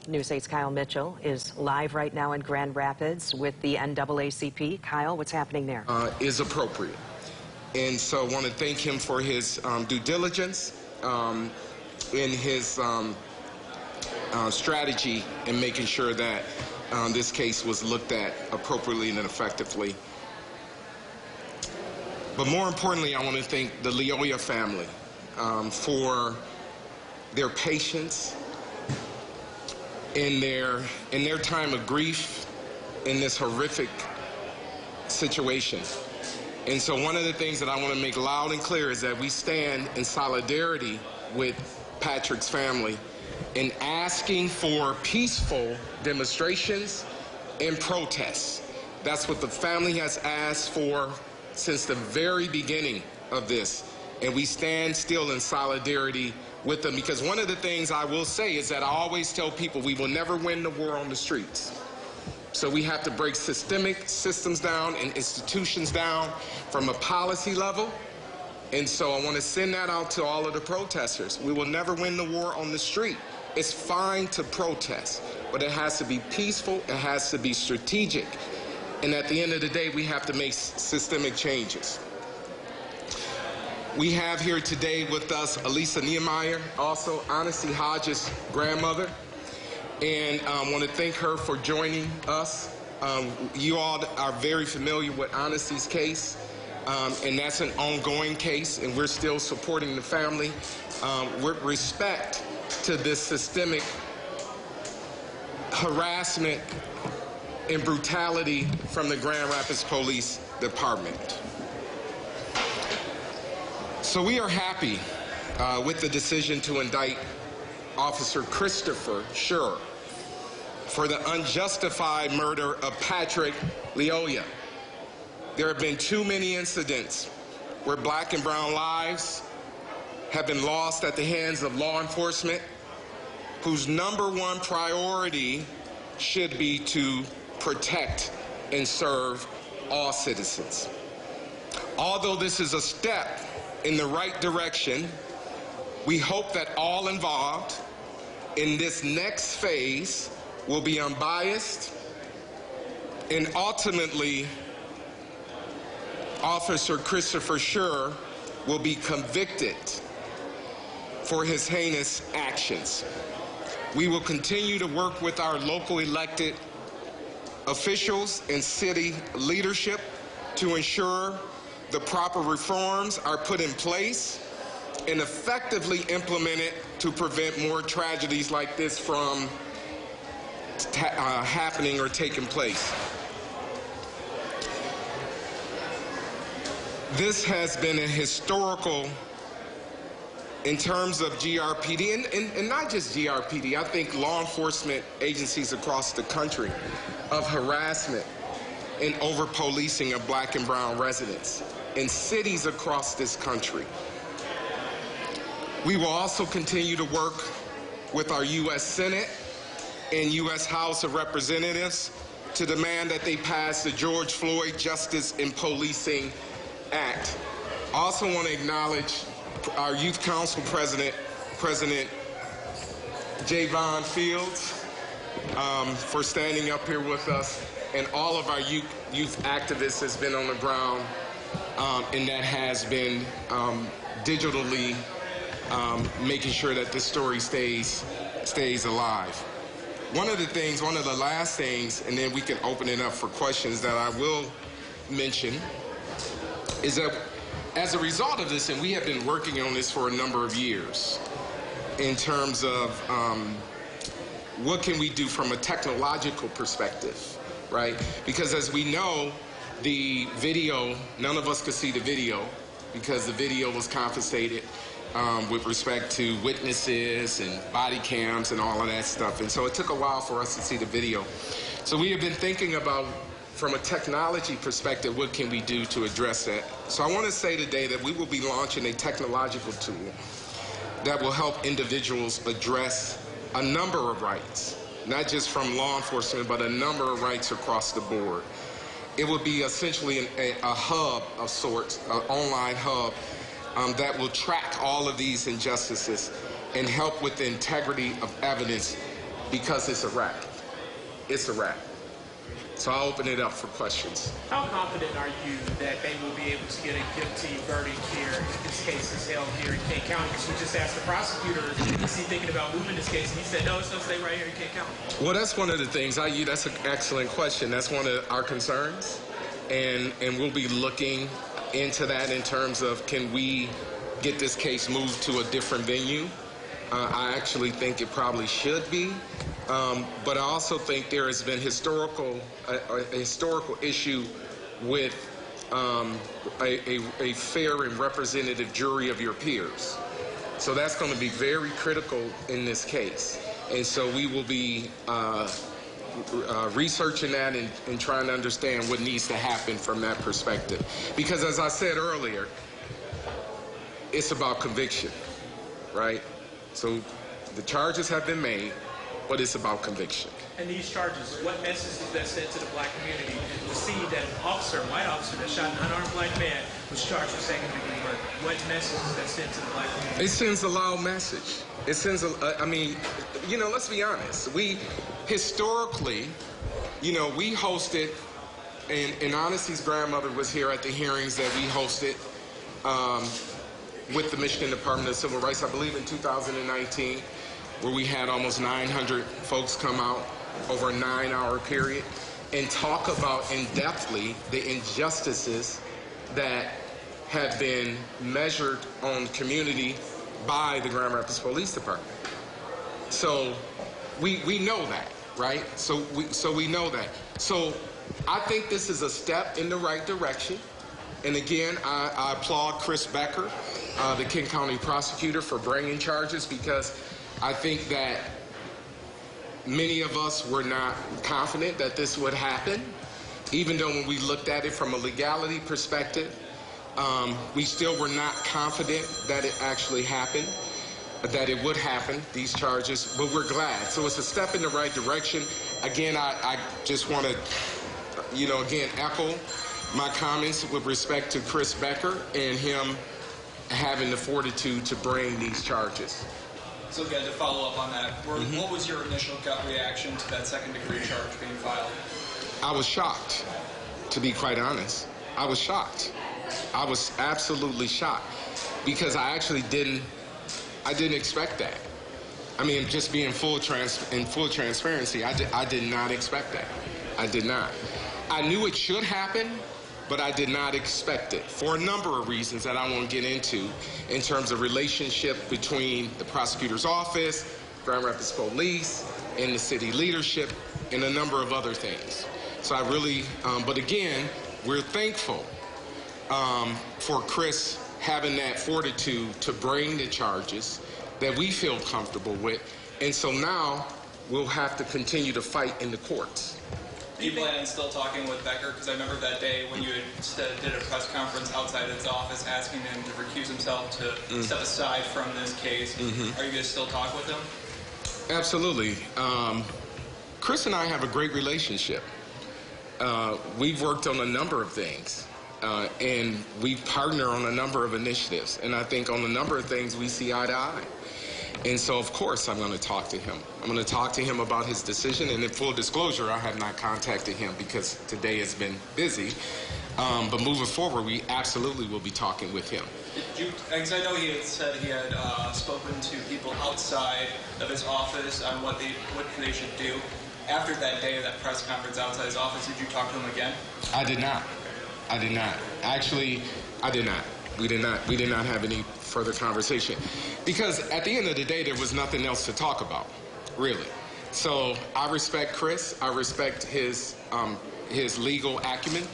News 8's Kyle Mitchell is live right now in Grand Rapids with the NAACP. Kyle, what's happening there? Is appropriate. And so I want to thank him for his due diligence in his strategy in making sure that this case was looked at appropriately and effectively. But more importantly, I want to thank the Lyoya family for their patience in their time of grief in this horrific situation. And so one of the things that I want to make loud and clear is that we stand in solidarity with Patrick's family in asking for peaceful demonstrations and protests. That's what the family has asked for since the very beginning of this. And we stand still in solidarity with them, because one of the things I will say is that I always tell people we will never win the war on the streets. So we have to break systemic systems down and institutions down from a policy level. And so I want to send that out to all of the protesters. We will never win the war on the street. It's fine to protest, but it has to be peaceful, it has to be strategic. And at the end of the day, we have to make systemic changes. We have here today with us Elisa Nehemiah, also Honesty Hodges' grandmother. And I want to thank her for joining us. You all are very familiar with Honesty's case, and that's an ongoing case, and we're still supporting the family with respect to this systemic harassment and brutality from the Grand Rapids Police Department. So we are happy with the decision to indict Officer Christopher Schur for the unjustified murder of Patrick Lyoya. There have been too many incidents where black and brown lives have been lost at the hands of law enforcement, whose #1 priority should be to protect and serve all citizens. Although this is a step in the right direction, we hope that all involved in this next phase will be unbiased, and ultimately Officer Christopher Schur will be convicted for his heinous actions. We will continue to work with our local elected officials and city leadership to ensure the proper reforms are put in place and effectively implemented to prevent more tragedies like this from happening or taking place. This has been a historical, in terms of GRPD, and not just GRPD, I think law enforcement agencies across the country, of harassment and over-policing of black and brown residents in cities across this country. We will also continue to work with our U.S. Senate and U.S. House of Representatives to demand that they pass the George Floyd Justice in Policing Act. I also want to acknowledge our Youth Council President Javon Fields, for standing up here with us, and all of our youth activists has been on the ground, and that has been digitally making sure that this story stays alive. One of the last things, and then we can open it up for questions, that I will mention is that as a result of this, and we have been working on this for a number of years, in terms of what can we do from a technological perspective, right? Because as we know, the video, none of us could see the video because the video was confiscated with respect to witnesses and body cams and all of that stuff. And so it took a while for us to see the video. So we have been thinking about, from a technology perspective, what can we do to address that? So I want to say today that we will be launching a technological tool that will help individuals address a number of rights, not just from law enforcement, but a number of rights across the board. It will be essentially a hub of sorts, an online hub that will track all of these injustices and help with the integrity of evidence because it's a rap. It's a rap. So I'll open it up for questions. How confident are you that they will be able to get a guilty verdict here if this case is held here in Kane County? Because we just asked the prosecutor, is he thinking about moving this case? And he said, no, it's going to stay right here in Kane County. Well, that's one of the things. That's an excellent question. That's one of our concerns. And we'll be looking into that in terms of, can we get this case moved to a different venue? I actually think it probably should be. But I also think there has been a historical issue with a fair and representative jury of your peers. So that's going to be very critical in this case. And so we will be researching that and trying to understand what needs to happen from that perspective. Because as I said earlier, it's about conviction, right? So the charges have been made, but it's about conviction. And these charges, what message does that send to the black community? And to see that an officer, a white officer that shot an unarmed black man was charged with second-degree murder. What message does that send to the black community? It sends a loud message. It sends I mean, let's be honest. We, historically, we hosted, and Honesty's grandmother was here at the hearings that we hosted with the Michigan Department of Civil Rights, I believe in 2019, where we had almost 900 folks come out over a 9-hour period and talk about in-depthly the injustices that have been measured on the community by the Grand Rapids Police Department. So we know that, right? So we know that. So I think this is a step in the right direction. And again, I applaud Chris Becker, the King County prosecutor, for bringing charges, because I think that many of us were not confident that this would happen, even though when we looked at it from a legality perspective, we still were not confident that it actually happened, that it would happen, these charges, but we're glad. So it's a step in the right direction. Again, I just want to, again, echo my comments with respect to Chris Becker and him having the fortitude to bring these charges. So again, to follow up on that, what was your initial gut reaction to that second-degree charge being filed? I was shocked, to be quite honest. I was shocked. I was absolutely shocked, because I actually didn't expect that. I mean, just being in full transparency, I did not expect that. I did not. I knew it should happen, but I did not expect it for a number of reasons that I won't get into in terms of relationship between the prosecutor's office, Grand Rapids Police, and the city leadership, and a number of other things. So I really, but again, we're thankful for Chris having that fortitude to bring the charges that we feel comfortable with. And so now we'll have to continue to fight in the courts. Do you plan on still talking with Becker? Because I remember that day when you did a press conference outside his office asking him to recuse himself, to step aside from this case. Are you going to still talk with him? Absolutely. Chris and I have a great relationship. We've worked on a number of things, and we partner on a number of initiatives. And I think on a number of things we see eye to eye. And so, of course, I'm going to talk to him. I'm going to talk to him about his decision. And in full disclosure, I have not contacted him because today has been busy. But moving forward, we absolutely will be talking with him. Because I know he had said he had spoken to people outside of his office on what they should do. After that day of that press conference outside his office, did you talk to him again? I did not. I did not. Actually, I did not. We did not have any further conversation, because at the end of the day, there was nothing else to talk about, really. So I respect Chris. I respect his legal acumen,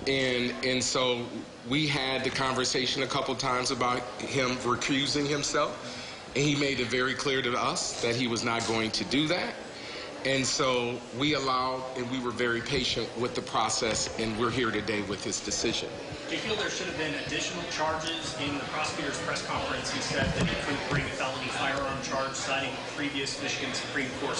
and so we had the conversation a couple times about him recusing himself, and he made it very clear to us that he was not going to do that. And so we allowed, and we were very patient with the process, and we're here today with his decision. Do you feel there should have been additional charges? In the prosecutor's press conference, he said that he couldn't bring a felony firearm charge, citing a previous Michigan Supreme Court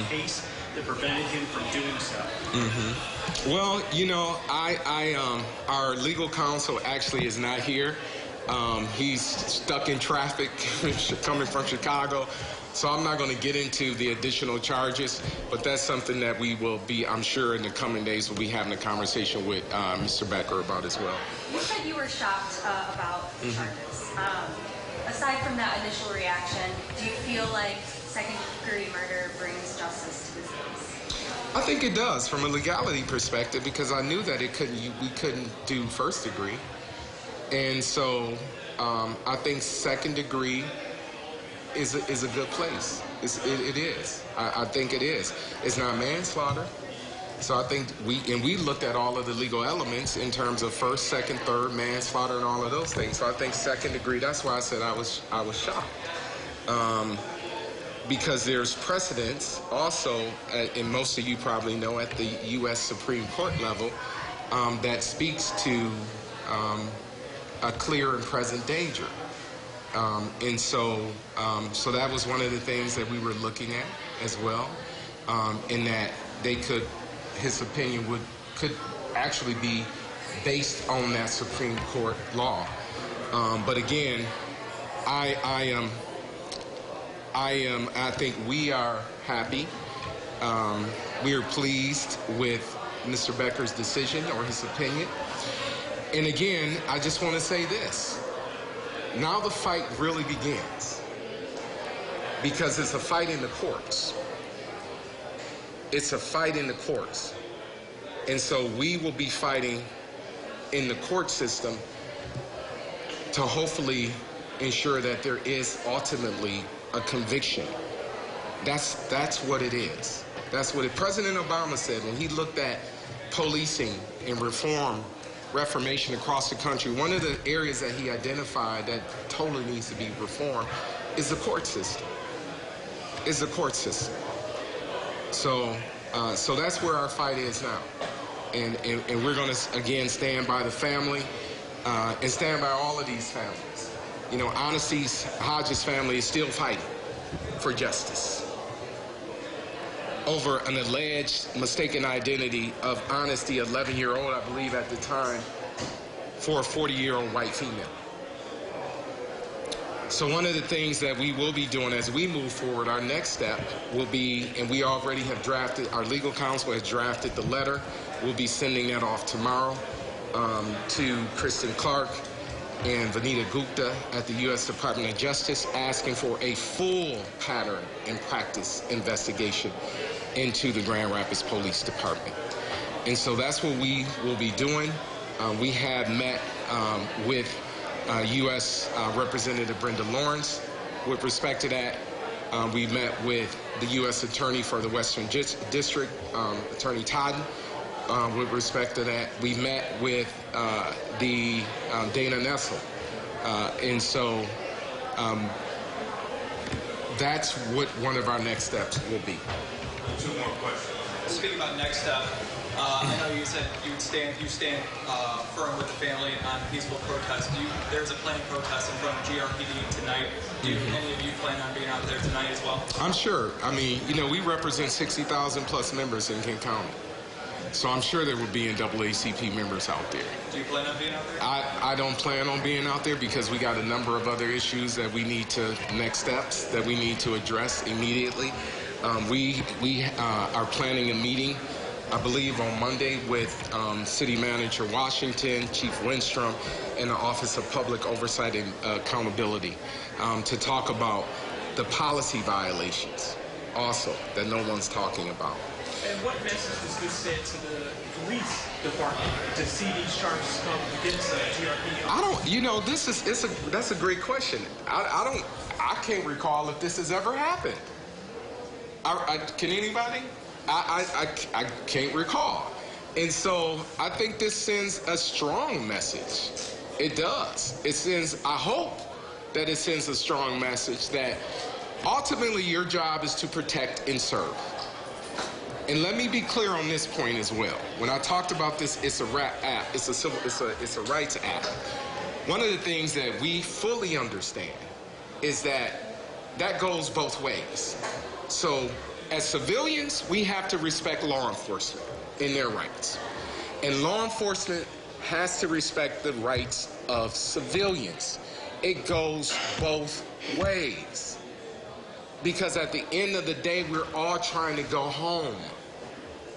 case that prevented him from doing so. Well, our legal counsel actually is not here. He's stuck in traffic coming from Chicago. So I'm not going to get into the additional charges, but that's something that we will be, I'm sure in the coming days, we'll be having a conversation with Mr. Becker about as well. You said you were shocked about the charges. Aside from that initial reaction, do you feel like second-degree murder brings justice to this case? I think it does from a legality perspective, because I knew that we couldn't do first degree. And so I think second degree is a good place. It is. I think it is. It's not manslaughter. So I think we looked at all of the legal elements in terms of first, second, third, manslaughter, and all of those things. So I think second degree. That's why I said I was shocked, because there's precedents also, and most of you probably know, at the U.S. Supreme Court level, that speaks to a clear and present danger. And so that was one of the things that we were looking at as well, in that his opinion could actually be based on that Supreme Court law. But again, I think we are happy. We are pleased with Mr. Becker's decision or his opinion. And again, I just want to say this. Now the fight really begins, because it's a fight in the courts. It's a fight in the courts. And so we will be fighting in the court system to hopefully ensure that there is ultimately a conviction. That's what it is. That's what President Obama said when he looked at policing and reformation across the country. One of the areas that he identified that totally needs to be reformed is the court system. So that's where our fight is now. And we're going to, again, stand by the family and stand by all of these families. You know, Honesty's Hodges family is still fighting for justice over an alleged mistaken identity of Honesty, 11-year-old, I believe at the time, for a 40-year-old white female. So one of the things that we will be doing as we move forward, our next step will be, and we already have drafted, our legal counsel has drafted the letter. We'll be sending that off tomorrow to Kristen Clark and Vanita Gupta at the U.S. Department of Justice, asking for a full pattern and practice investigation into the Grand Rapids Police Department. And so that's what we will be doing. We have met with U.S. Representative Brenda Lawrence with respect to that. We met with the U.S. Attorney for the Western District, Attorney Todd, with respect to that. We met with the Dana Nessel. And so that's what one of our next steps will be. 2 more questions. Speaking about next step, I know you said you stand firm with the family on peaceful protest. There's a planned protest in front of GRPD tonight. Do any of you plan on being out there tonight as well? I'm sure. I mean, you know, we represent 60,000 plus members in King County. So I'm sure there will be NAACP members out there. Do you plan on being out there? I don't plan on being out there because we got a number of other issues that we need to, next steps that we need to address immediately. We are planning a meeting, I believe, on Monday with City Manager Washington, Chief Lindstrom, and the Office of Public Oversight and Accountability to talk about the policy violations also that no one's talking about. And what message does this send to the police department to see these charges come against GRP? I don't, you know, that's a great question. I can't recall if this has ever happened. Can anybody? I can't recall. And so I think this sends a strong message. It does. It sends, I hope that it sends a strong message that ultimately your job is to protect and serve. And let me be clear on this point as well. When I talked about this, it's a it's a rights act. One of the things that we fully understand is that goes both ways. So as civilians, we have to respect law enforcement in their rights. And law enforcement has to respect the rights of civilians. It goes both ways. because at the end of the day, we're all trying to go home.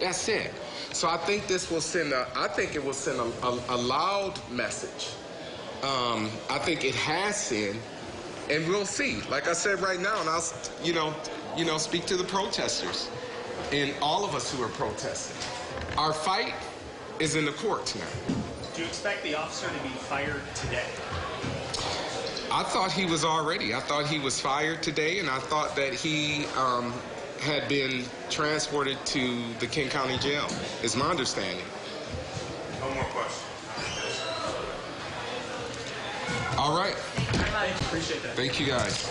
That's it. So I think this will send it will send a loud message. I think it has sent, and we'll see. Like I said right now, and I'll speak to the protesters and all of us who are protesting. Our fight is in the courts now. Do you expect the officer to be fired today? I thought he was already. I thought he was fired today, and I thought that he had been transported to the King County Jail, is my understanding. No more questions. All right. Thank you very much. Appreciate that. Thank you, guys.